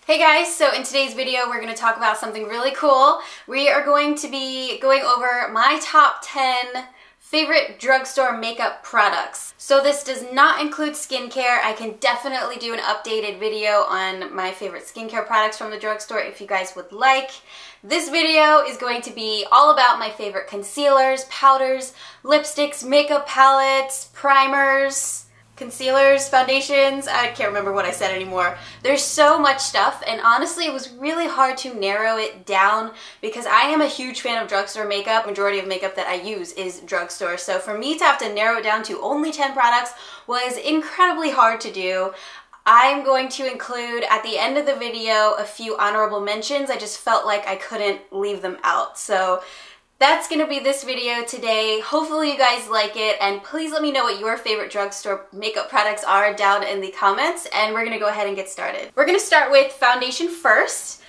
Hey guys, so in today's video we're going to talk about something really cool. We are going to be going over my top 10 favorite drugstore makeup products. So this does not include skincare. I can definitely do an updated video on my favorite skincare products from the drugstore if you guys would like. This video is going to be all about my favorite concealers, powders, lipsticks, makeup palettes, primers, concealers, foundations. I can't remember what I said anymore. There's so much stuff, and honestly it was really hard to narrow it down because I am a huge fan of drugstore makeup. Majority of makeup that I use is drugstore, so for me to have to narrow it down to only 10 products was incredibly hard to do. I'm going to include at the end of the video a few honorable mentions. I just felt like I couldn't leave them out. So that's gonna be this video today. Hopefully you guys like it, and please let me know what your favorite drugstore makeup products are down in the comments, and we're gonna go ahead and get started. We're gonna start with foundation first,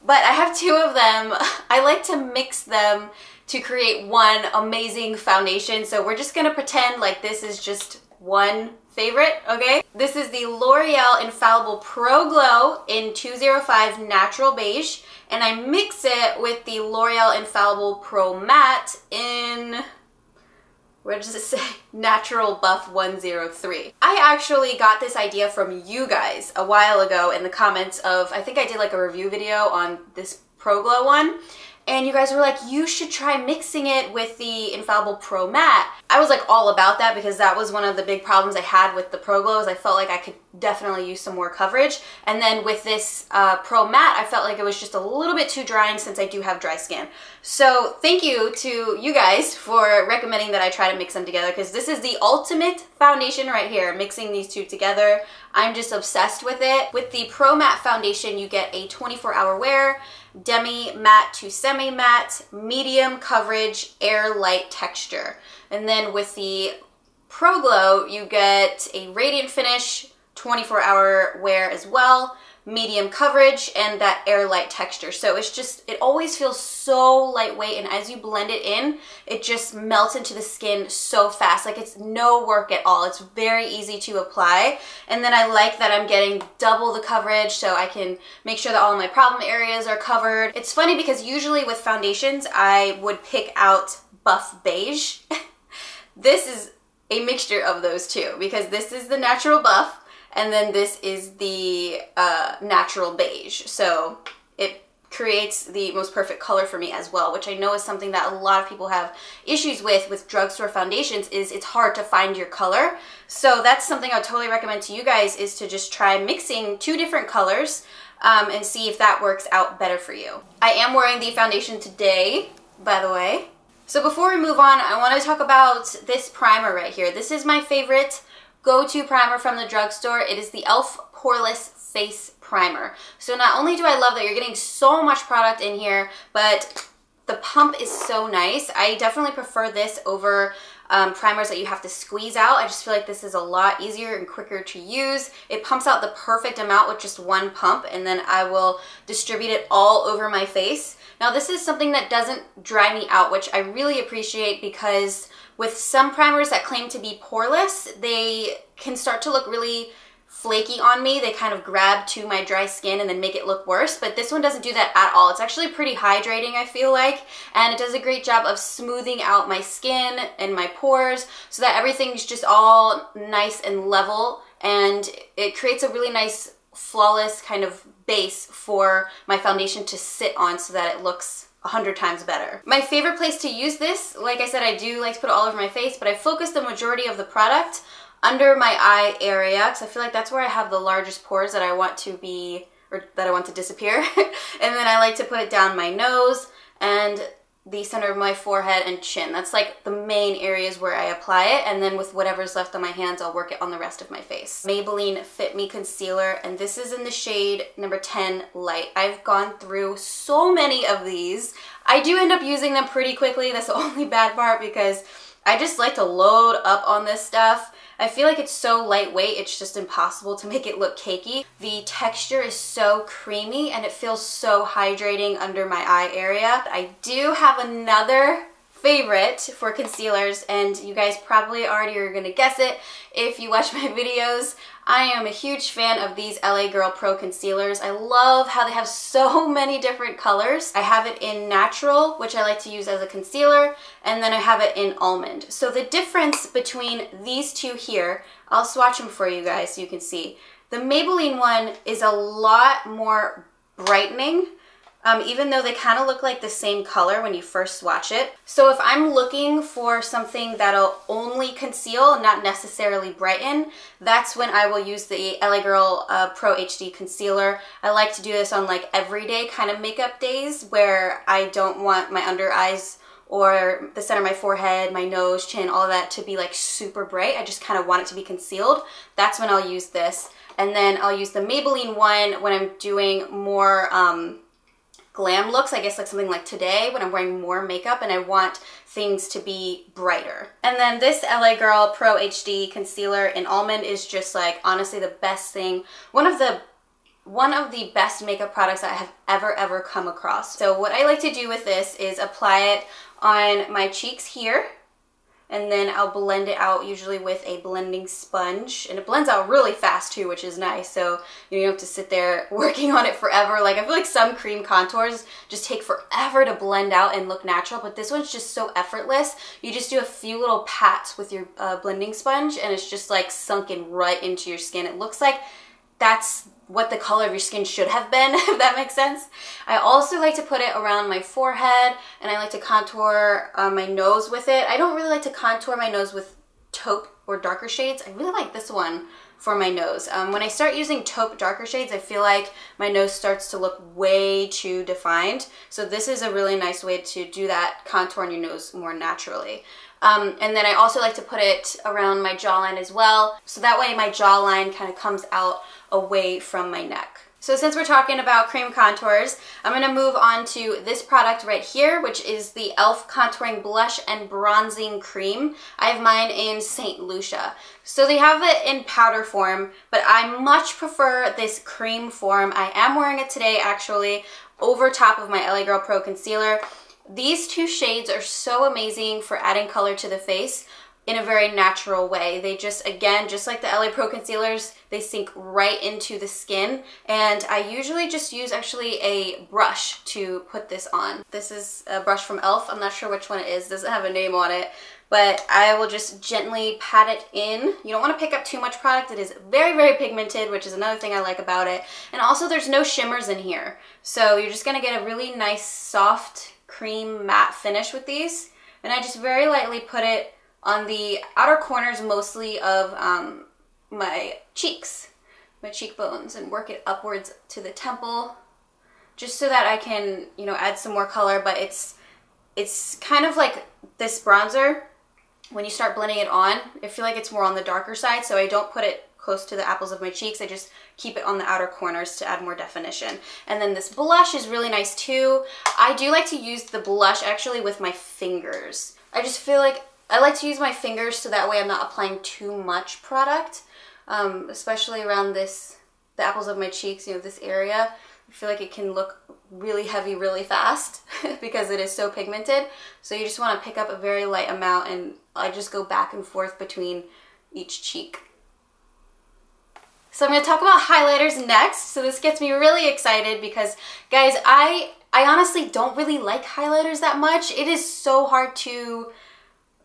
but I have two of them. I like to mix them to create one amazing foundation, so we're just gonna pretend like this is just one favorite, okay? This is the L'Oreal Infallible Pro Glow in 205 Natural Beige, and I mix it with the L'Oreal Infallible Pro Matte in, where does it say? Natural Buff 103. I actually got this idea from you guys a while ago in the comments of, I think I did like a review video on this Pro Glow one, and you guys were like, you should try mixing it with the Infallible Pro Matte. I was like all about that because that was one of the big problems I had with the Pro Glow, is I felt like I could definitely use some more coverage. And then with this Pro Matte, I felt like it was just a little bit too drying since I do have dry skin. So thank you to you guys for recommending that I try to mix them together, because this is the ultimate foundation right here, mixing these two together. I'm just obsessed with it. With the Pro Matte foundation, you get a 24-hour wear, demi matte to semi matte, medium coverage, air light texture. And then with the Pro Glow, you get a radiant finish, 24-hour wear as well, medium coverage, and that air light texture. So it's just, it always feels so lightweight, and as you blend it in, it just melts into the skin so fast. Like, it's no work at all. It's very easy to apply. And then I like that I'm getting double the coverage, so I can make sure that all of my problem areas are covered. It's funny because usually with foundations, I would pick out buff beige. This is a mixture of those two, because this is the natural buff, and then this is the natural beige. So it creates the most perfect color for me as well, which I know is something that a lot of people have issues with drugstore foundations, is it's hard to find your color. So that's something I would totally recommend to you guys, is to just try mixing two different colors and see if that works out better for you. I am wearing the foundation today, by the way. So before we move on, I want to talk about this primer right here. This is my favorite go-to primer from the drugstore. It is the e.l.f. Poreless Face Primer. So not only do I love that you're getting so much product in here, but the pump is so nice. I definitely prefer this over primers that you have to squeeze out. I just feel like this is a lot easier and quicker to use. It pumps out the perfect amount with just one pump, and then I will distribute it all over my face. Now this is something that doesn't dry me out, which I really appreciate, because with some primers that claim to be poreless, they can start to look really flaky on me. They kind of grab to my dry skin and then make it look worse, but this one doesn't do that at all. It's actually pretty hydrating, I feel like, and it does a great job of smoothing out my skin and my pores so that everything's just all nice and level, and it creates a really nice flawless kind of base for my foundation to sit on so that it looks 100 times better. My favorite place to use this, like I said, I do like to put it all over my face, but I focus the majority of the product under my eye area, because I feel like that's where I have the largest pores that I want to be, or that I want to disappear. And then I like to put it down my nose and the center of my forehead and chin. That's like the main areas where I apply it, and then with whatever's left on my hands, I'll work it on the rest of my face. Maybelline Fit Me Concealer, and this is in the shade number 10 Light. I've gone through so many of these. I do end up using them pretty quickly. That's the only bad part, because I just like to load up on this stuff. I feel like it's so lightweight, it's just impossible to make it look cakey. The texture is so creamy, and it feels so hydrating under my eye area. I do have another favorite for concealers, and you guys probably already are gonna guess it if you watch my videos. I am a huge fan of these LA Girl Pro concealers. I love how they have so many different colors. I have it in natural, which I like to use as a concealer, and then I have it in almond. So the difference between these two here, I'll swatch them for you guys so you can see. The Maybelline one is a lot more brightening, even though they kind of look like the same color when you first swatch it. So if I'm looking for something that'll only conceal, not necessarily brighten, that's when I will use the LA Girl Pro HD Concealer. I like to do this on like everyday kind of makeup days where I don't want my under eyes or the center of my forehead, my nose, chin, all of that to be like super bright. I just kind of want it to be concealed. That's when I'll use this. And then I'll use the Maybelline one when I'm doing more glam looks, I guess like something like today when I'm wearing more makeup and I want things to be brighter. And then this LA Girl Pro HD Concealer in Almond is just like honestly the best thing, one of the best makeup products I have ever come across. So what I like to do with this is apply it on my cheeks here, and then I'll blend it out usually with a blending sponge, and it blends out really fast too, which is nice, so you don't have to sit there working on it forever. Like I feel like some cream contours just take forever to blend out and look natural, but this one's just so effortless. You just do a few little pats with your blending sponge and it's just like sunken right into your skin. It looks like that's what the color of your skin should have been, if that makes sense. I also like to put it around my forehead, and I like to contour my nose with it. I don't really like to contour my nose with taupe or darker shades. I really like this one for my nose. When I start using taupe darker shades, I feel like my nose starts to look way too defined. So this is a really nice way to do that, contour on your nose more naturally. And then I also like to put it around my jawline as well, so that way my jawline kind of comes out away from my neck. So since we're talking about cream contours, I'm going to move on to this product right here, which is the e.l.f. Contouring Blush and Bronzing Cream. I have mine in St. Lucia. So they have it in powder form, but I much prefer this cream form. I am wearing it today actually over top of my LA Girl Pro Concealer. These two shades are so amazing for adding color to the face in a very natural way. They just, again, just like the LA Pro concealers, they sink right into the skin. And I usually just use actually a brush to put this on. This is a brush from e.l.f. I'm not sure which one it is. It doesn't have a name on it. But I will just gently pat it in. You don't want to pick up too much product. It is very pigmented, which is another thing I like about it. And also there's no shimmers in here. So you're just going to get a really nice soft cream matte finish with these. And I just very lightly put it on the outer corners mostly of my cheeks, my cheekbones, and work it upwards to the temple just so that I can, you know, add some more color. But it's kind of like this bronzer. When you start blending it on, I feel like it's more on the darker side, so I don't put it close to the apples of my cheeks. I just keep it on the outer corners to add more definition. And then this blush is really nice too. I do like to use the blush actually with my fingers. I just feel like I like to use my fingers so that way I'm not applying too much product, especially around the apples of my cheeks, you know, this area. I feel like it can look really heavy really fast because it is so pigmented. So you just want to pick up a very light amount, and I just go back and forth between each cheek. So I'm going to talk about highlighters next. So this gets me really excited because, guys, I honestly don't really like highlighters that much. It is so hard to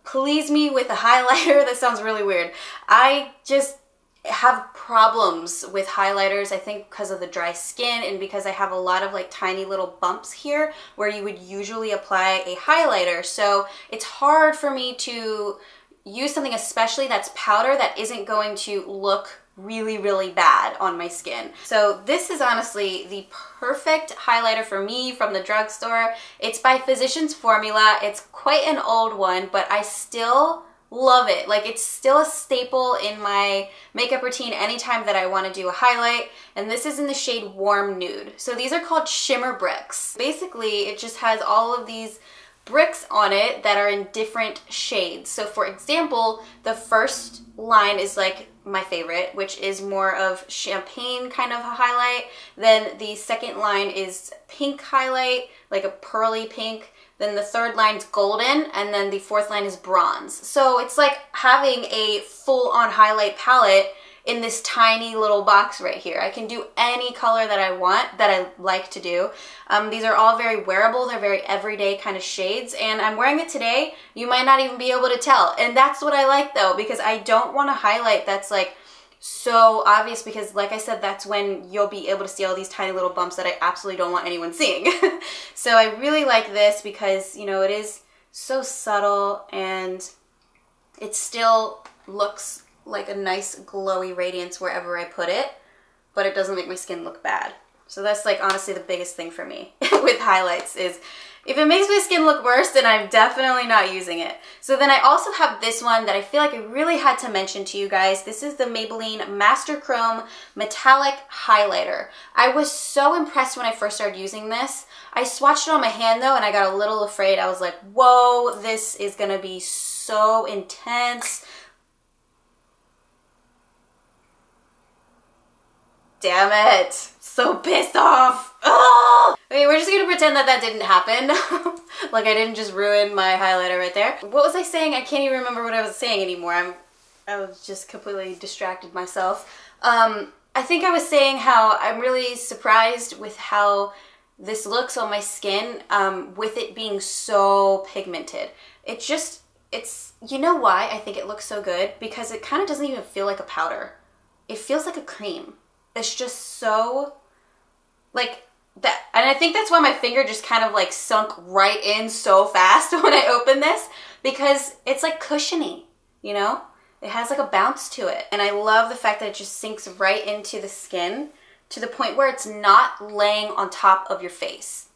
please me with a highlighter. That sounds really weird. I just have problems with highlighters, I think because of the dry skin and because I have a lot of like tiny little bumps here where you would usually apply a highlighter. So it's hard for me to use something especially that's powder that isn't going to look really bad on my skin. So this is honestly the perfect highlighter for me from the drugstore. It's by Physicians Formula. It's quite an old one, but I still love it. Like, it's still a staple in my makeup routine anytime that I want to do a highlight. And this is in the shade Warm Nude. So these are called shimmer bricks. Basically, it just has all of these bricks on it that are in different shades. So for example, the first line is like my favorite, which is more of champagne kind of a highlight. Then the second line is pink highlight, like a pearly pink. then the third line's golden, and then the fourth line is bronze. So it's like having a full-on highlight palette in this tiny little box right here. I can do any color that I want, that I like to do. These are all very wearable. They're very everyday kind of shades, and I'm wearing it today. You might not even be able to tell, and that's what I like though, because I don't want a highlight that's like so obvious, because like I said, that's when you'll be able to see all these tiny little bumps that I absolutely don't want anyone seeing. So I really like this because, you know, it is so subtle and it still looks like a nice glowy radiance wherever I put it, but it doesn't make my skin look bad. So that's like honestly the biggest thing for me with highlights is if it makes my skin look worse, then I'm definitely not using it. So then I also have this one that I feel like I really had to mention to you guys. This is the Maybelline Master Chrome Metallic Highlighter. I was so impressed when I first started using this. I swatched it on my hand though, and I got a little afraid. I was like, whoa, this is gonna be so intense. Damn it. So pissed off. Ugh! Okay, we're just gonna pretend that that didn't happen. Like I didn't just ruin my highlighter right there. What was I saying? I can't even remember what I was saying anymore. I was just completely distracted myself. I think I was saying how I'm really surprised with how this looks on my skin with it being so pigmented. It's, you know why I think it looks so good? Because it kind of doesn't even feel like a powder. It feels like a cream. It's just so, like, that, and I think that's why my finger just kind of like sunk right in so fast when I opened this, because it's like cushiony, you know? It has like a bounce to it. And I love the fact that it just sinks right into the skin to the point where it's not laying on top of your face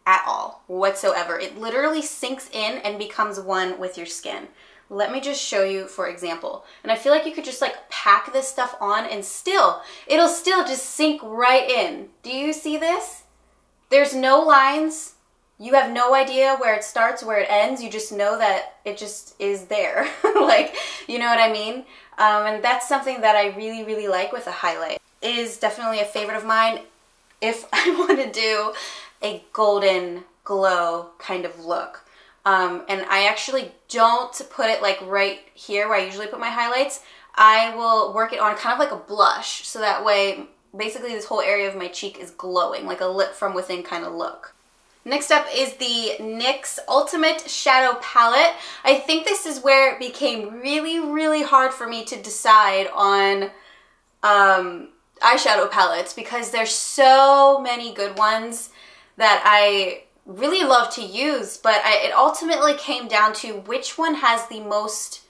at all whatsoever. It literally sinks in and becomes one with your skin. Let me just show you for example. And I feel like you could just like pack this stuff on and it'll still just sink right in. Do you see this? There's no lines. You have no idea where it starts, where it ends. You just know that it just is there. Like, you know what I mean? And that's something that I really, really like with a highlight. It is definitely a favorite of mine if I want to do a golden glow kind of look. And I actually don't put it like right here where I usually put my highlights. I will work it on kind of like a blush, so that way basically this whole area of my cheek is glowing, like a lit from within kind of look. Next up is the NYX Ultimate Shadow Palette. I think this is where it became really, really hard for me to decide on eyeshadow palettes, because there's so many good ones that I really love to use, but it ultimately came down to which one has the most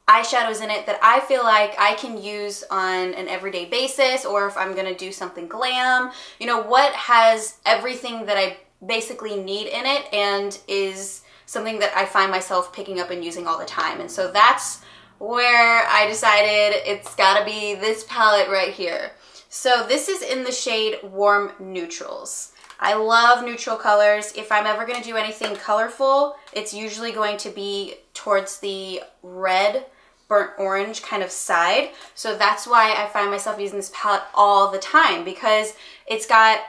eyeshadows in it that I feel like I can use on an everyday basis, or if I'm gonna do something glam, you know, what has everything that I basically need in it and is something that I find myself picking up and using all the time. And so that's where I decided it's gotta be this palette right here. So this is in the shade Warm Neutrals. I love neutral colors. If I'm ever going to do anything colorful, it's usually going to be towards the red, burnt orange kind of side. So that's why I find myself using this palette all the time, because it's got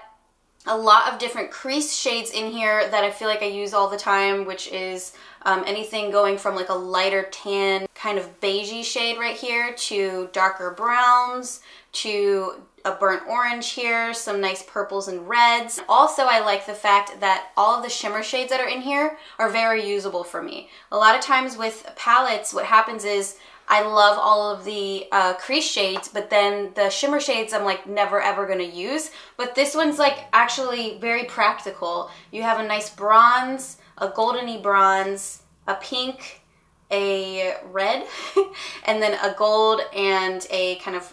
a lot of different crease shades in here that I feel like I use all the time, which is anything going from like a lighter tan kind of beigey shade right here to darker browns to a burnt orange here, some nice purples and reds. Also, I like the fact that all of the shimmer shades that are in here are very usable for me. A lot of times with palettes, what happens is I love all of the crease shades, but then the shimmer shades I'm like never ever gonna use. But this one's like actually very practical. You have a nice bronze, a goldeny bronze, a pink, a red, and then a gold and a kind of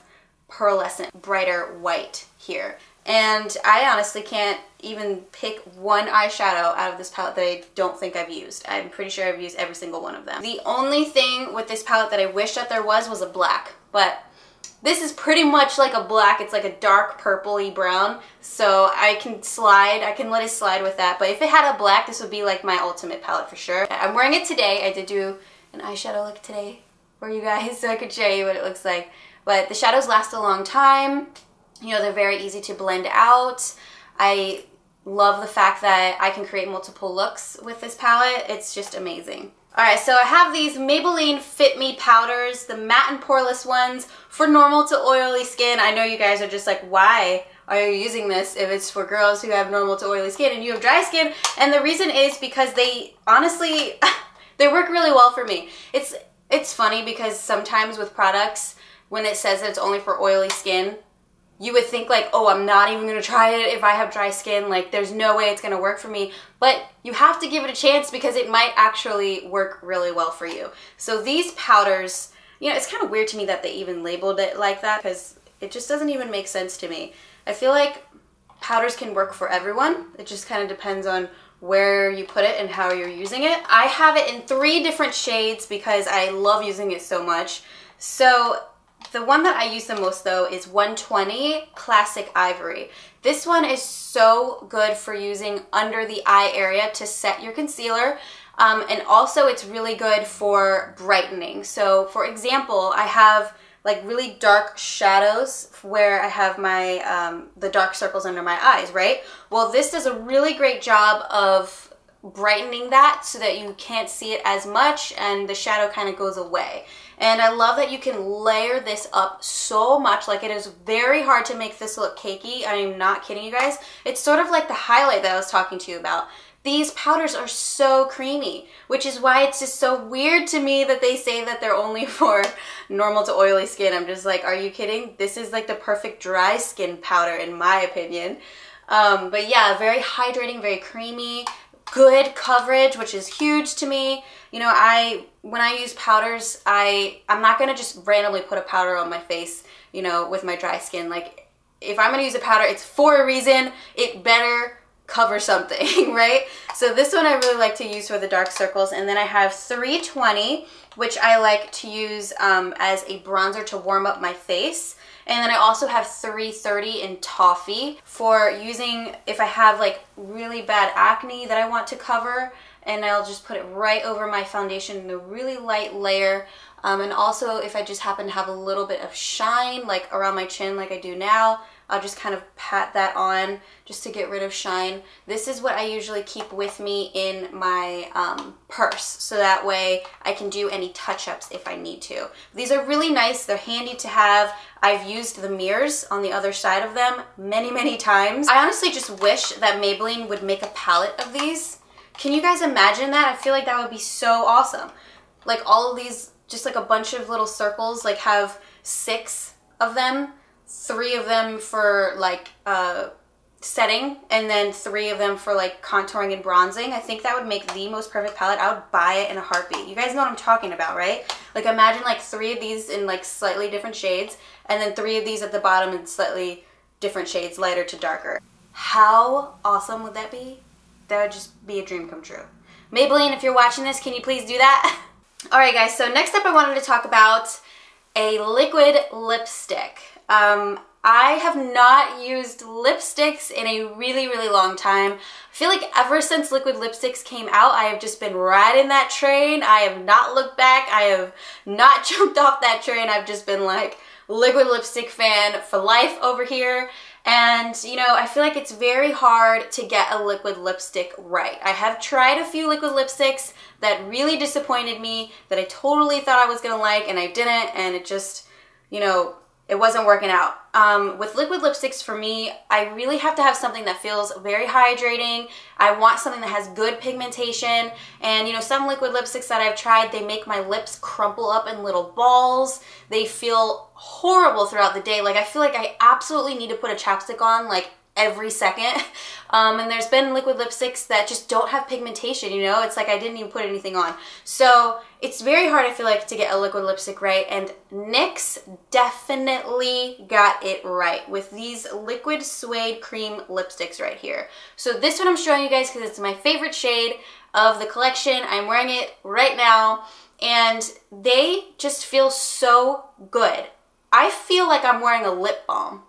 pearlescent, brighter white here. And I honestly can't even pick one eyeshadow out of this palette that I don't think I've used. I'm pretty sure I've used every single one of them. The only thing with this palette that I wish that there was a black, but this is pretty much like a black. It's like a dark purpley brown, so I can let it slide with that. But if it had a black, this would be like my ultimate palette for sure. I'm wearing it today. I did do an eyeshadow look today for you guys so I could show you what it looks like. But the shadows last a long time. You know, they're very easy to blend out. I love the fact that I can create multiple looks with this palette. It's just amazing. Alright, so I have these Maybelline Fit Me powders, the matte and poreless ones for normal to oily skin. I know you guys are just like, why are you using this if it's for girls who have normal to oily skin and you have dry skin? And the reason is because they, honestly, they work really well for me. It's funny because sometimes with products, when it says that it's only for oily skin, you would think like, oh, I'm not even gonna try it if I have dry skin, like there's no way it's gonna work for me. But you have to give it a chance because it might actually work really well for you. So these powders, you know, it's kind of weird to me that they even labeled it like that because it just doesn't even make sense to me. I feel like powders can work for everyone. It just kind of depends on where you put it and how you're using it. I have it in 3 different shades because I love using it so much. So the one that I use the most though is 120 Classic Ivory. This one is so good for using under the eye area to set your concealer. And also it's really good for brightening. So for example, I have like really dark shadows where I have my the dark circles under my eyes, right? Well, this does a really great job of brightening that so that you can't see it as much and the shadow kind of goes away. And I love that you can layer this up so much. Like, it is very hard to make this look cakey. I am not kidding you guys. It's sort of like the highlight that I was talking to you about. These powders are so creamy, which is why it's just so weird to me that they say that they're only for normal to oily skin. I'm just like, are you kidding? This is like the perfect dry skin powder in my opinion. But yeah, very hydrating, very creamy, good coverage, which is huge to me. You know, when I use powders, I'm not gonna just randomly put a powder on my face, you know, with my dry skin. Like, if I'm gonna use a powder, it's for a reason. It better cover something, right? So this one I really like to use for the dark circles. And then I have 320, which I like to use as a bronzer to warm up my face. And then I also have 330 in Toffee for using if I have like really bad acne that I want to cover, and I'll just put it right over my foundation in a really light layer. And also if I just happen to have a little bit of shine like around my chin like I do now, I'll just kind of pat that on just to get rid of shine. This is what I usually keep with me in my purse, so that way I can do any touch-ups if I need to. These are really nice. They're handy to have. I've used the mirrors on the other side of them many, many times. I honestly just wish that Maybelline would make a palette of these. Can you guys imagine that? I feel like that would be so awesome. Like all of these, just like a bunch of little circles, like have 6 of them. 3 of them for like setting, and then 3 of them for like contouring and bronzing. I think that would make the most perfect palette. I would buy it in a heartbeat. You guys know what I'm talking about, right? Like, imagine like 3 of these in like slightly different shades, and then 3 of these at the bottom in slightly different shades, lighter to darker. How awesome would that be? That would just be a dream come true. Maybelline, if you're watching this, can you please do that? Alright guys, so next up I wanted to talk about a liquid lipstick. I have not used lipsticks in a really, really long time. I feel like ever since liquid lipsticks came out, I have just been riding that train. I have not looked back. I have not jumped off that train. I've just been like liquid lipstick fan for life over here. And, you know, I feel like it's very hard to get a liquid lipstick right. I have tried a few liquid lipsticks that really disappointed me, that I totally thought I was gonna like, and I didn't, and it just, you know, it wasn't working out. With liquid lipsticks, for me, I really have to have something that feels very hydrating. I want something that has good pigmentation. And you know, some liquid lipsticks that I've tried, they make my lips crumple up in little balls. They feel horrible throughout the day. Like, I feel like I absolutely need to put a chapstick on like every second. And there's been liquid lipsticks that just don't have pigmentation, you know? It's like I didn't even put anything on. So it's very hard, I feel like, to get a liquid lipstick right, and NYX definitely got it right with these liquid suede cream lipsticks right here. So this one I'm showing you guys because it's my favorite shade of the collection. I'm wearing it right now, and they just feel so good. I feel like I'm wearing a lip balm.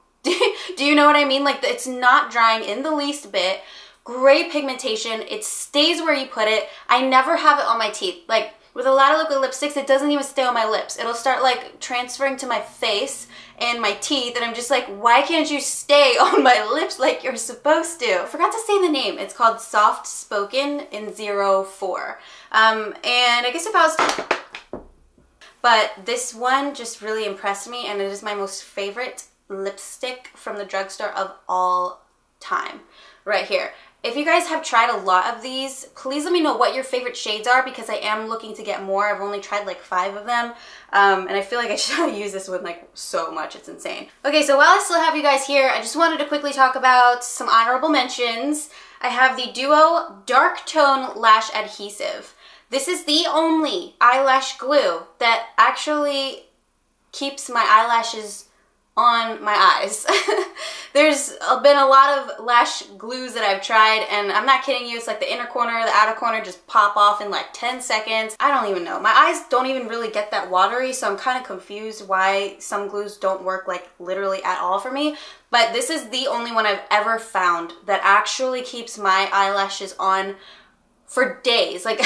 Do you know what I mean? Like, it's not drying in the least bit. Great pigmentation. It stays where you put it. I never have it on my teeth. Like, with a lot of liquid lipsticks, it doesn't even stay on my lips. It'll start like transferring to my face and my teeth, and I'm just like, why can't you stay on my lips like you're supposed to? I forgot to say the name. It's called Soft Spoken in 04. And I guess if I was... But this one just really impressed me, and it is my most favorite lipstick from the drugstore of all time. Right here. If you guys have tried a lot of these, please let me know what your favorite shades are, because I am looking to get more. I've only tried like 5 of them, and I feel like I should use this one like so much. It's insane. Okay, so while I still have you guys here, I just wanted to quickly talk about some honorable mentions. I have the Duo Dark Tone Lash Adhesive. This is the only eyelash glue that actually keeps my eyelashes on my eyes. There's been a lot of lash glues that I've tried, and I'm not kidding you, it's like the inner corner, the outer corner just pop off in like 10 seconds. I don't even know. My eyes don't even really get that watery, so I'm kind of confused why some glues don't work like literally at all for me. But this is the only one I've ever found that actually keeps my eyelashes on for days. Like,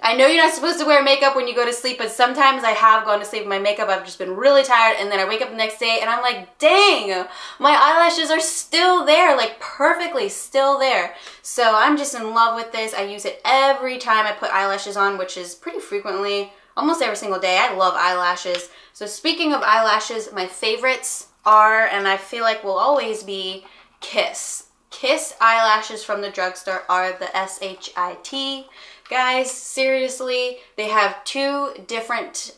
I know you're not supposed to wear makeup when you go to sleep, but sometimes I have gone to sleep with my makeup. I've just been really tired, and then I wake up the next day and I'm like, dang, my eyelashes are still there, like perfectly still there. So I'm just in love with this. I use it every time I put eyelashes on, which is pretty frequently, almost every single day. I love eyelashes. So speaking of eyelashes, my favorites are, and I feel like will always be, Kiss. Kiss eyelashes from the drugstore are the SHIT. Guys, seriously, they have 2 different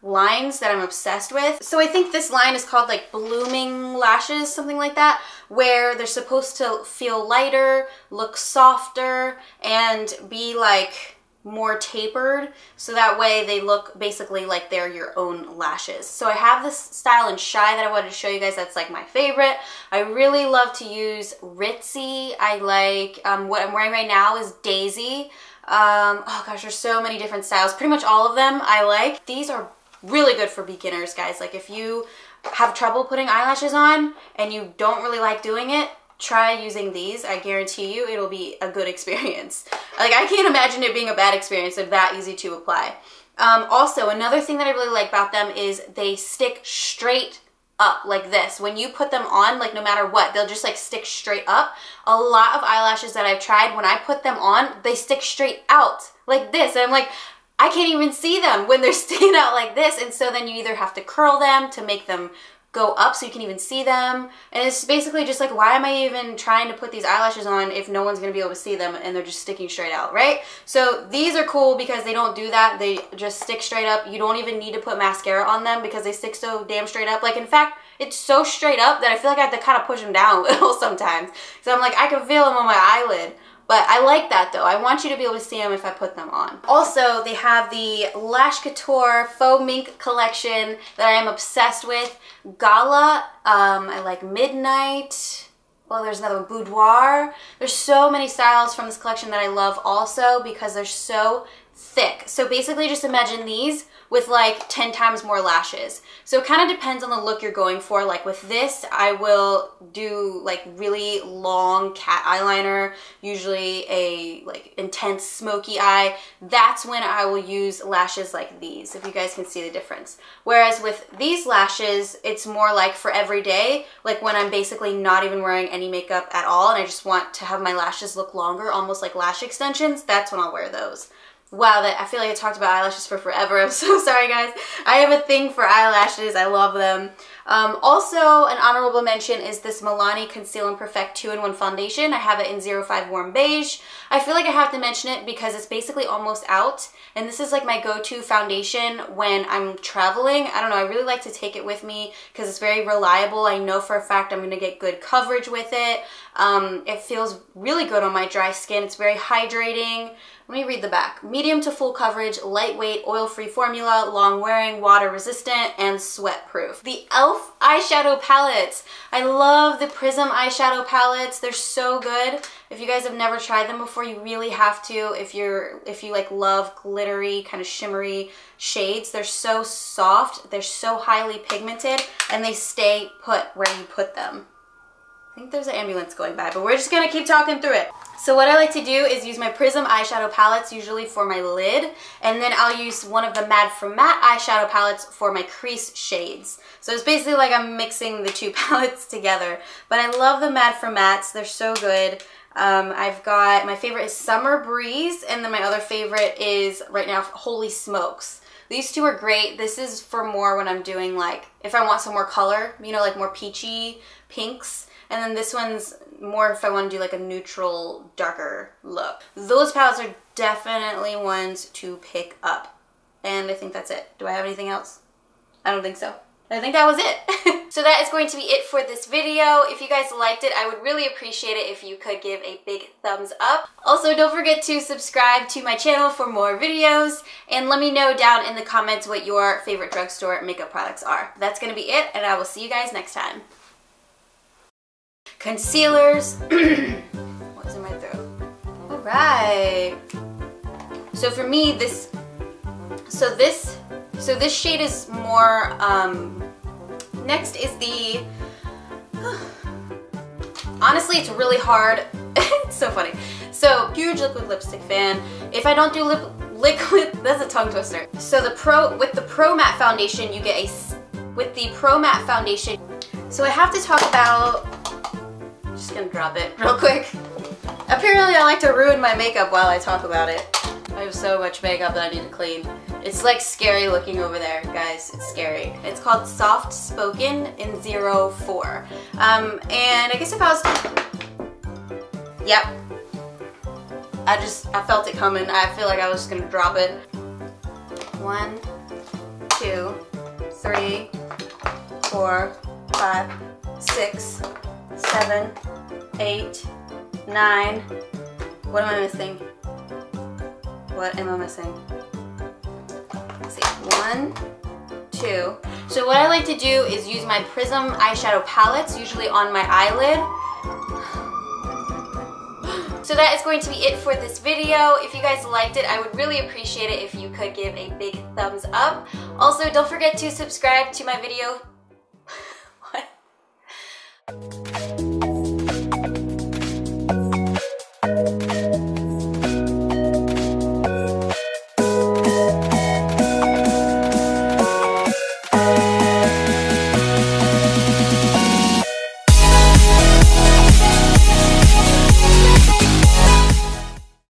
lines that I'm obsessed with. So I think this line is called like Blooming Lashes, something like that, where they're supposed to feel lighter, look softer, and be like more tapered, so that way they look basically like they're your own lashes. So I have this style in Shy that I wanted to show you guys. That's like my favorite. I really love to use Ritzy. I like what I'm wearing right now is Daisy. Oh gosh, there's so many different styles. Pretty much all of them I like. These are really good for beginners, guys. Like if you have trouble putting eyelashes on and you don't really like doing it, try using these. I guarantee you it'll be a good experience. Like, I can't imagine it being a bad experience. They're that easy to apply. Also, another thing that I really like about them is they stick straight up like this. When you put them on, like no matter what, they'll just like stick straight up. A lot of eyelashes that I've tried, when I put them on, they stick straight out like this. And I'm like, I can't even see them when they're sticking out like this. And so then you either have to curl them to make them go up so you can even see them, and it's basically just like, why am I even trying to put these eyelashes on if no one's gonna be able to see them and they're just sticking straight out, right? So these are cool because they don't do that. They just stick straight up. You don't even need to put mascara on them because they stick so damn straight up. Like, in fact, it's so straight up that I feel like I have to kind of push them down a little sometimes. So I'm like, I can feel them on my eyelid. But I like that though. I want you to be able to see them if I put them on. Also, they have the Lash Couture Faux Mink collection that I am obsessed with. Gala, I like Midnight. Well, there's another one, Boudoir. There's so many styles from this collection that I love also because they're so thick. So basically just imagine these with like 10 times more lashes. So it kind of depends on the look you're going for. Like with this, I will do like really long cat eyeliner, usually a like intense smoky eye. That's when I will use lashes like these, if you guys can see the difference. Whereas with these lashes, it's more like for every day, like when I'm basically not even wearing any makeup at all and I just want to have my lashes look longer, almost like lash extensions, that's when I'll wear those. Wow, I feel like I talked about eyelashes for forever. I'm so sorry, guys. I have a thing for eyelashes. I love them. Also, an honorable mention is this Milani Conceal and Perfect 2-in-1 foundation. I have it in 05 Warm Beige. I feel like I have to mention it because it's basically almost out. And this is like my go-to foundation when I'm traveling. I don't know, I really like to take it with me because it's very reliable. I know for a fact I'm going to get good coverage with it. It feels really good on my dry skin. It's very hydrating. Let me read the back. Medium to full coverage, lightweight, oil-free formula, long-wearing, water-resistant, and sweat-proof. The e.l.f. eyeshadow palettes. I love the Prism eyeshadow palettes. They're so good. If you guys have never tried them before, you really have to. If you like love glittery, kind of shimmery shades, they're so soft, they're so highly pigmented, and they stay put where you put them. I think there's an ambulance going by, but we're just gonna keep talking through it. So what I like to do is use my Prism eyeshadow palettes, usually for my lid, and then I'll use one of the Mad for Matte eyeshadow palettes for my crease shades. So it's basically like I'm mixing the two palettes together. But I love the Mad for Mattes, they're so good. I've got, my favorite is Summer Breeze, and then my other favorite is, right now, Holy Smokes. These two are great. This is for more when I'm doing like, if I want some more color, you know, like more peachy pinks. And then this one's more if I want to do like a neutral, darker look. Those palettes are definitely ones to pick up. And I think that's it. Do I have anything else? I don't think so. I think that was it. So that is going to be it for this video. If you guys liked it, I would really appreciate it if you could give a big thumbs up. Also, don't forget to subscribe to my channel for more videos, and let me know down in the comments what your favorite drugstore makeup products are. That's gonna be it, and I will see you guys next time. Concealers. What's in my throat? All right. So for me, this shade is more, next is the, honestly, it's really hard. It's so funny. So, huge liquid lipstick fan. If I don't do liquid, that's a tongue twister. So with the Pro Matte Foundation, you get with the Pro Matte Foundation, so I have to talk about, I'm just gonna drop it real quick. Apparently I like to ruin my makeup while I talk about it. I have so much makeup that I need to clean. It's like scary looking over there, guys. It's scary. It's called Soft Spoken in 04. And I guess if I was, yep. I felt it coming. I feel like I was just gonna drop it. 1, 2, 3, 4, 5, 6, 7, 8, 9. What am I missing? What am I missing? Let's see. 1, 2. So what I like to do is use my Prism eyeshadow palettes, usually on my eyelid. So that is going to be it for this video. If you guys liked it, I would really appreciate it if you could give a big thumbs up. Also, don't forget to subscribe to my video